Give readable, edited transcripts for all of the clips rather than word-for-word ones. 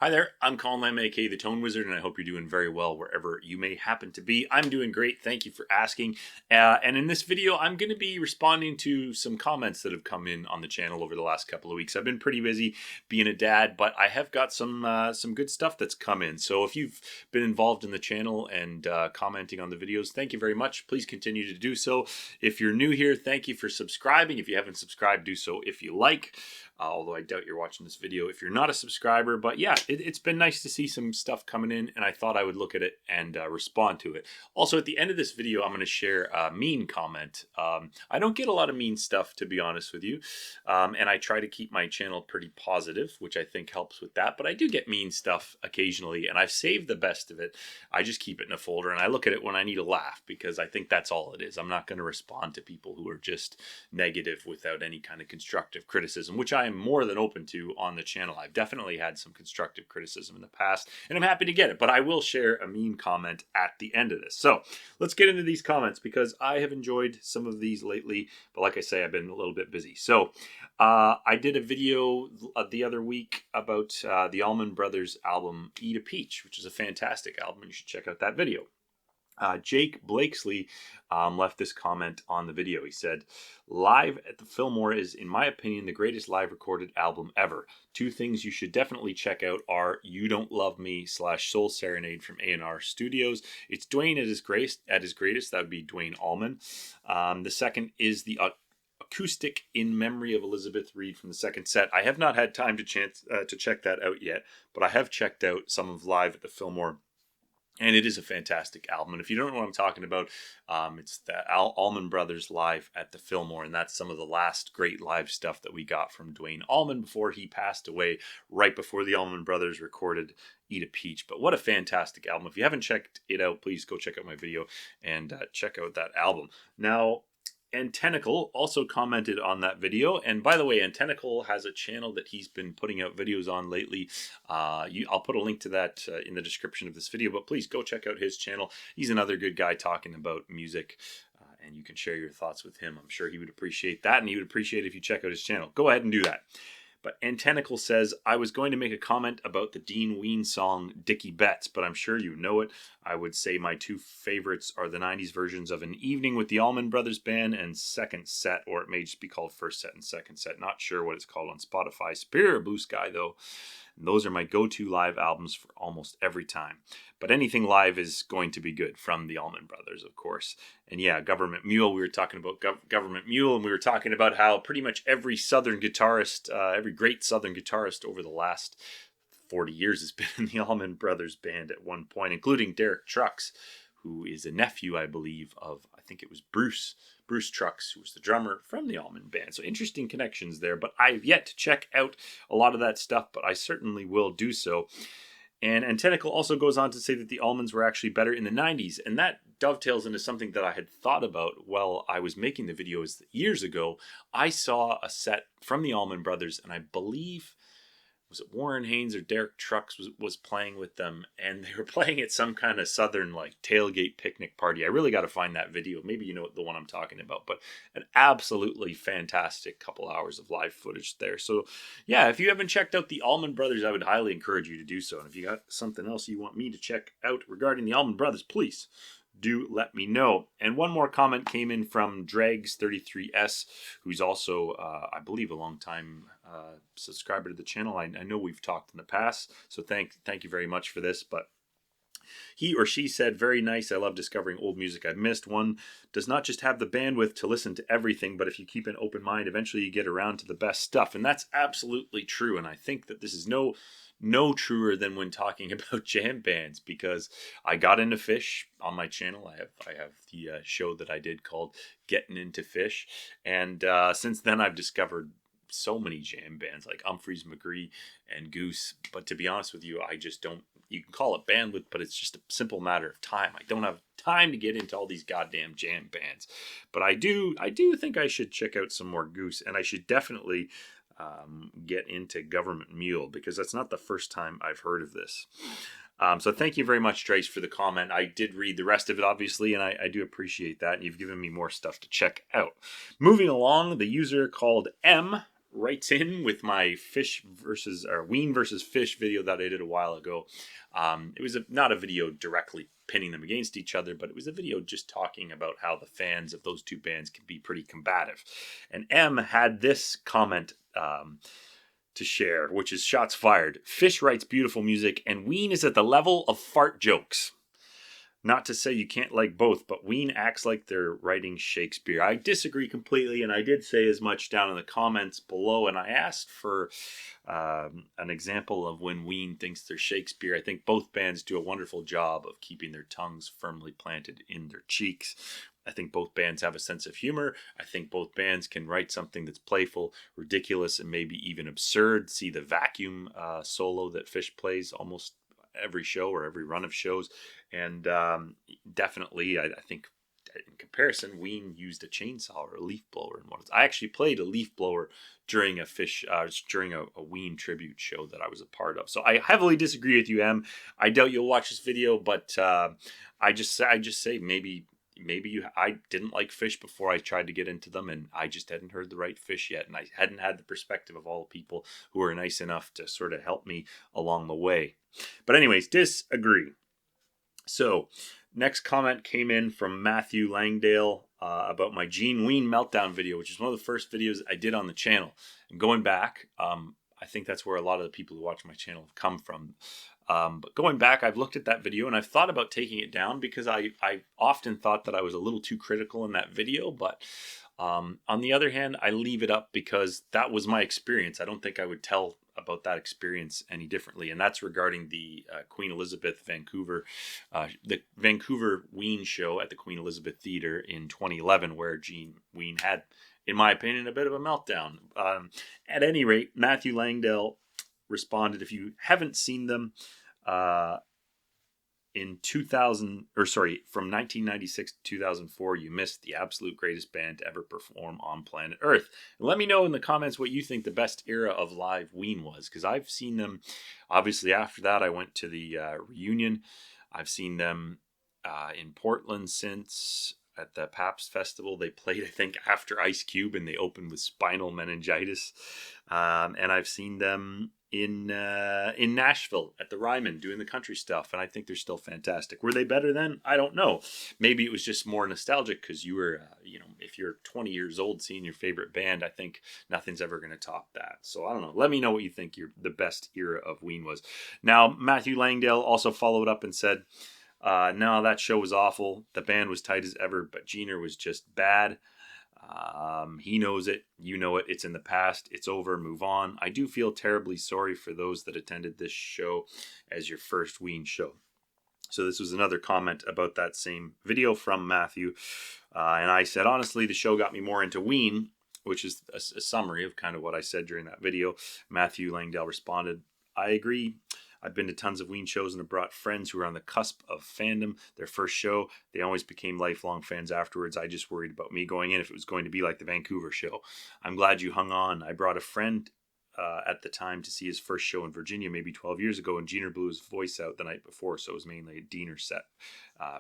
Hi there, I'm Colin, aka the Tone Wizard, and I hope you're doing very well wherever you may happen to be. I'm doing great, thank you for asking. And in this video, I'm going to be responding to some comments that have come in on the channel over the last couple of weeks. I've been pretty busy being a dad, but I have got some good stuff that's come in. So if you've been involved in the channel and commenting on the videos, thank you very much. Please continue to do so. If you're new here, thank you for subscribing. If you haven't subscribed, do so if you like. Although I doubt you're watching this video if you're not a subscriber. But yeah, it's been nice to see some stuff coming in, and I thought I would look at it and respond to it. Also, at the end of this video, I'm going to share a mean comment. I don't get a lot of mean stuff, to be honest with you, and I try to keep my channel pretty positive, which I think helps with that. But I do get mean stuff occasionally, and I've saved the best of it. I just keep it in a folder, and I look at it when I need a laugh, because I think that's all it is. I'm not going to respond to people who are just negative without any kind of constructive criticism, which I am more than open to on the channel. I've definitely had some constructive criticism in the past, and I'm happy to get it, but I will share a mean comment at the end of this. So let's get into these comments, because I have enjoyed some of these lately, but like I say, I've been a little bit busy. So I did a video the other week about the Allman Brothers album Eat a Peach, which is a fantastic album. You should check out that video. Jake Blakesley left this comment on the video. He said, "Live at the Fillmore is, in my opinion, the greatest live recorded album ever. Two things you should definitely check out are You Don't Love Me / Soul Serenade from A&R Studios. It's Dwayne at his greatest. That would be Dwayne Allman. The second is the acoustic In Memory of Elizabeth Reed from the second set. I have not had time to check that out yet, but I have checked out some of Live at the Fillmore. And it is a fantastic album. And if you don't know what I'm talking about, it's the Allman Brothers live at the Fillmore. And that's some of the last great live stuff that we got from Dwayne Allman before he passed away, right before the Allman Brothers recorded Eat a Peach. But what a fantastic album. If you haven't checked it out, please go check out my video and check out that album. Now, Antennical also commented on that video, and by the way, Antennical has a channel that he's been putting out videos on lately. I'll put a link to that in the description of this video, but please go check out his channel. He's another good guy talking about music, and you can share your thoughts with him. I'm sure he would appreciate that, and he would appreciate it if you check out his channel. Go ahead and do that. But Antennical says, "I was going to make a comment about the Dean Ween song Dickie Betts, but I'm sure you know it. I would say my two favorites are the 90s versions of An Evening with the Allman Brothers Band and Second Set, or it may just be called First Set and Second Set. Not sure what it's called on Spotify. Superior Blue Sky, though. And those are my go-to live albums for almost every time. But anything live is going to be good from the Allman Brothers, of course. And yeah, Government Mule, we were talking about Government Mule, and we were talking about how pretty much every Southern guitarist, every great Southern guitarist over the last 40 years has been in the Allman Brothers Band at one point, including Derek Trucks, who is a nephew, I believe, of, I think it was Bruce Trucks, who was the drummer from the Allman Band. So interesting connections there, but I've yet to check out a lot of that stuff, but I certainly will do so. And Antennical also goes on to say that the Allmans were actually better in the 90s, and that dovetails into something that I had thought about while I was making the videos years ago. I saw a set from the Allman Brothers, and I believe, was it Warren Haynes or Derek Trucks was playing with them, and they were playing at some kind of Southern like tailgate picnic party. I really got to find that video. Maybe you know the one I'm talking about, but an absolutely fantastic couple hours of live footage there. So yeah, if you haven't checked out the Allman Brothers, I would highly encourage you to do so. And if you got something else you want me to check out regarding the Allman Brothers, please do let me know. And one more comment came in from Dregs33S, who's also, I believe, a long time subscriber to the channel. I know we've talked in the past, so thank you very much for this. But he or she said, "Very nice. I love discovering old music I've missed. One does not just have the bandwidth to listen to everything, but if you keep an open mind, eventually you get around to the best stuff." And that's absolutely true. And I think that this is no truer than when talking about jam bands, because I got into Fish on my channel. I have the show that I did called Getting Into Fish, and since then I've discovered so many jam bands like Humphreys, McGree, and Goose. But to be honest with you, I just don't, you can call it bandwidth, but it's just a simple matter of time. I don't have time to get into all these goddamn jam bands. But I do think I should check out some more Goose, and I should definitely get into Government Mule, because that's not the first time I've heard of this. So thank you very much, Trace, for the comment. I did read the rest of it, obviously, and I do appreciate that, and you've given me more stuff to check out. Moving along, the user called M writes in with my Ween versus Fish video that I did a while ago. It was not a video directly pinning them against each other, but it was a video just talking about how the fans of those two bands can be pretty combative. And M had this comment to share, which is shots fired. Fish writes beautiful music, and Ween is at the level of fart jokes. Not to say you can't like both, but Ween acts like they're writing Shakespeare. I disagree completely, and I did say as much down in the comments below, and I asked for an example of when Ween thinks they're Shakespeare. I think both bands do a wonderful job of keeping their tongues firmly planted in their cheeks. I think both bands have a sense of humor. I think both bands can write something that's playful, ridiculous, and maybe even absurd. See the vacuum solo that Fish plays almost every show or every run of shows. And definitely, I think in comparison, Ween used a chainsaw or a leaf blower in one. I actually played a leaf blower during a Ween tribute show that I was a part of. So I heavily disagree with you, Em. I doubt you'll watch this video, but I just say maybe I didn't like Fish before I tried to get into them, and I just hadn't heard the right Fish yet, and I hadn't had the perspective of all the people who were nice enough to sort of help me along the way. But anyways, disagree. So, next comment came in from Matthew Langdale about my Gene Ween meltdown video, which is one of the first videos I did on the channel. And going back, I think that's where a lot of the people who watch my channel have come from. But going back, I've looked at that video and I've thought about taking it down because I often thought that I was a little too critical in that video. But on the other hand, I leave it up because that was my experience. I don't think I would tell about that experience any differently, and that's regarding the Queen Elizabeth the Vancouver Ween show at the Queen Elizabeth Theatre in 2011, where Gene Ween had, in my opinion, a bit of a meltdown. At any rate, Matthew Langdale responded, if you haven't seen them from 1996 to 2004, you missed the absolute greatest band to ever perform on planet Earth. And let me know in the comments what you think the best era of live Ween was, because I've seen them. Obviously, after that, I went to the reunion. I've seen them in Portland since at the Pabst Festival. They played, I think, after Ice Cube, and they opened with Spinal Meningitis. And I've seen them in Nashville at the Ryman doing the country stuff, and I think they're still fantastic. Were they better then? I don't know. Maybe it was just more nostalgic because you were, if you're 20 years old seeing your favorite band, I think nothing's ever going to top that. So I don't know. Let me know what you think the best era of Ween was. Now, Matthew Langdale also followed up and said, no, that show was awful. The band was tight as ever, but Jeaner was just bad. He knows it. You know it. It's in the past. It's over. Move on. I do feel terribly sorry for those that attended this show as your first Ween show. So this was another comment about that same video from Matthew. And I said, honestly, the show got me more into Ween, which is a summary of kind of what I said during that video. Matthew Langdale responded, I agree. I've been to tons of Ween shows and have brought friends who are on the cusp of fandom. Their first show, they always became lifelong fans afterwards. I just worried about me going in if it was going to be like the Vancouver show. I'm glad you hung on. I brought a friend at the time to see his first show in Virginia maybe 12 years ago, and Jeaner blew his voice out the night before, so it was mainly a Diener set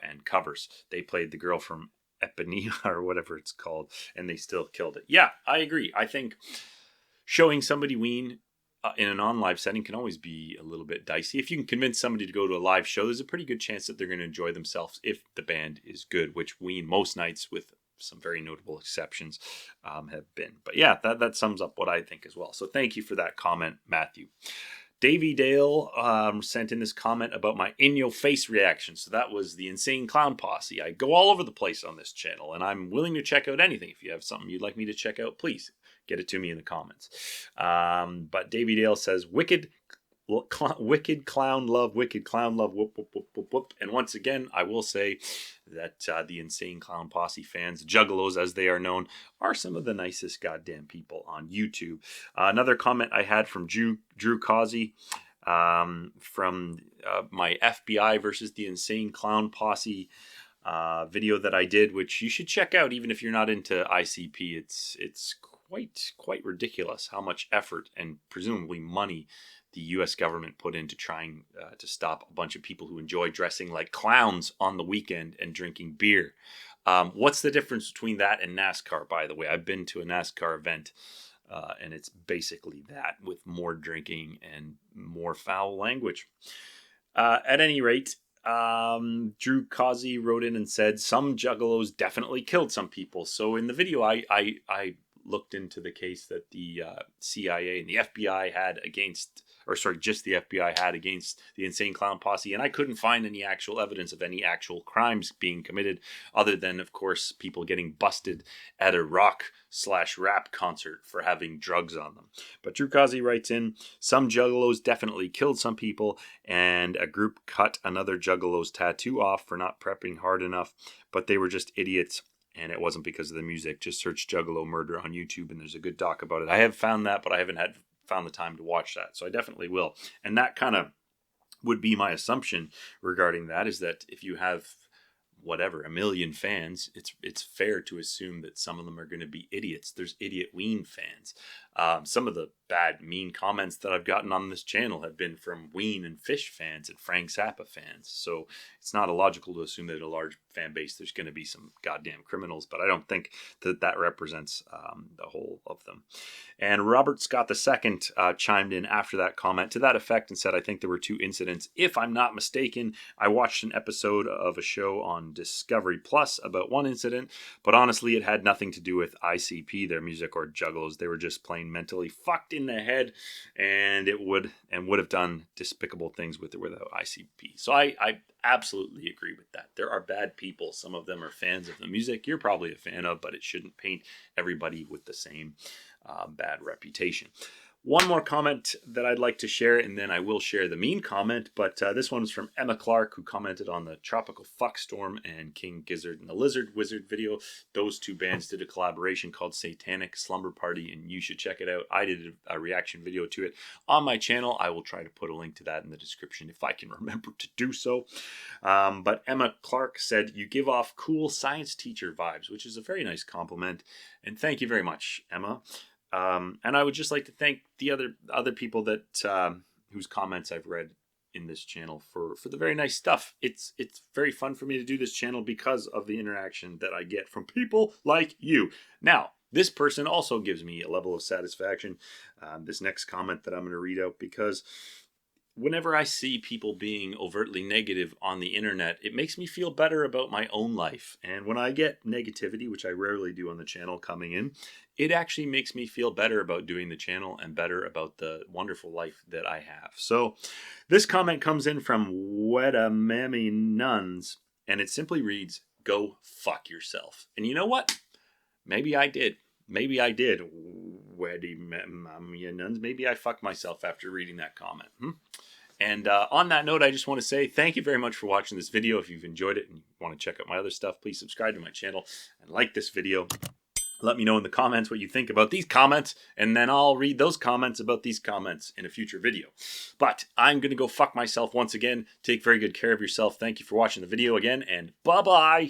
and covers. They played The Girl from Ipanema or whatever it's called, and they still killed it. Yeah, I agree. I think showing somebody Ween in a non-live setting can always be a little bit dicey. If you can convince somebody to go to a live show, there's a pretty good chance that they're going to enjoy themselves if the band is good, which Ween most nights, with some very notable exceptions, have been. But yeah, that sums up what I think as well. So thank you for that comment, Matthew. Davey Dale sent in this comment about my in-your-face reaction. So that was the Insane Clown Posse. I go all over the place on this channel, and I'm willing to check out anything. If you have something you'd like me to check out, please get it to me in the comments. But Davey Dale says, wicked clown love, whoop, whoop, whoop, whoop, whoop. And once again, I will say that the Insane Clown Posse fans, juggalos as they are known, are some of the nicest goddamn people on YouTube. Another comment I had from Drew Causey from my FBI versus the Insane Clown Posse video that I did, which you should check out even if you're not into ICP. It's quite ridiculous how much effort and presumably money the U.S. government put into trying to stop a bunch of people who enjoy dressing like clowns on the weekend and drinking beer. What's the difference between that and NASCAR, by the way? I've been to a NASCAR event And it's basically that with more drinking and more foul language. At any rate, Drew Causey wrote in and said some juggalos definitely killed some people. So in the video, I looked into the case that the CIA and the FBI had against, or sorry, just the FBI had against the Insane Clown Posse, and I couldn't find any actual evidence of any actual crimes being committed, other than, of course, people getting busted at a rock/rap concert for having drugs on them. But Drew Causey writes in, some juggalos definitely killed some people, and a group cut another juggalo's tattoo off for not prepping hard enough, but they were just idiots. And it wasn't because of the music. Just search Juggalo Murder on YouTube, and there's a good doc about it. I have found that, but I haven't found the time to watch that, so I definitely will. And that kind of would be my assumption regarding that, is that if you have whatever, 1 million fans, it's fair to assume that some of them are going to be idiots. There's idiot Ween fans. Some of the bad, mean comments that I've gotten on this channel have been from Ween and Fish fans and Frank Zappa fans. So it's not illogical to assume that a large fan base, there's going to be some goddamn criminals, but I don't think that represents the whole of them. And Robert Scott II chimed in after that comment to that effect and said, I think there were 2 incidents. If I'm not mistaken, I watched an episode of a show on Discovery Plus about one incident, but honestly, it had nothing to do with ICP, their music, or juggalos. They were just plain mentally fucked in the head, and would have done despicable things with or without ICP. So I absolutely agree with that. There are bad people. Some of them are fans of the music you're probably a fan of, but it shouldn't paint everybody with the same bad reputation. One more comment that I'd like to share, and then I will share the mean comment, but this one's from Emma Clark, who commented on the Tropical Fuckstorm and King Gizzard and the Lizard Wizard video. Those 2 bands did a collaboration called Satanic Slumber Party, and you should check it out. I did a reaction video to it on my channel. I will try to put a link to that in the description if I can remember to do so. But Emma Clark said, you give off cool science teacher vibes, which is a very nice compliment, and thank you very much, Emma. And I would just like to thank the other people that whose comments I've read in this channel for the very nice stuff. It's very fun for me to do this channel because of the interaction that I get from people like you. Now, this person also gives me a level of satisfaction. This next comment that I'm going to read out, because whenever I see people being overtly negative on the internet, it makes me feel better about my own life. And when I get negativity, which I rarely do on the channel, coming in, it actually makes me feel better about doing the channel and better about the wonderful life that I have. So this comment comes in from Wedamami Nuns, and it simply reads, go fuck yourself. And you know what? Maybe I did. Maybe I did. Wedamami Nuns. Maybe I fucked myself after reading that comment. And on that note, I just want to say thank you very much for watching this video. If you've enjoyed it and you want to check out my other stuff, please subscribe to my channel and like this video. Let me know in the comments what you think about these comments, and then I'll read those comments about these comments in a future video. But I'm going to go fuck myself once again. Take very good care of yourself. Thank you for watching the video again, and bye-bye.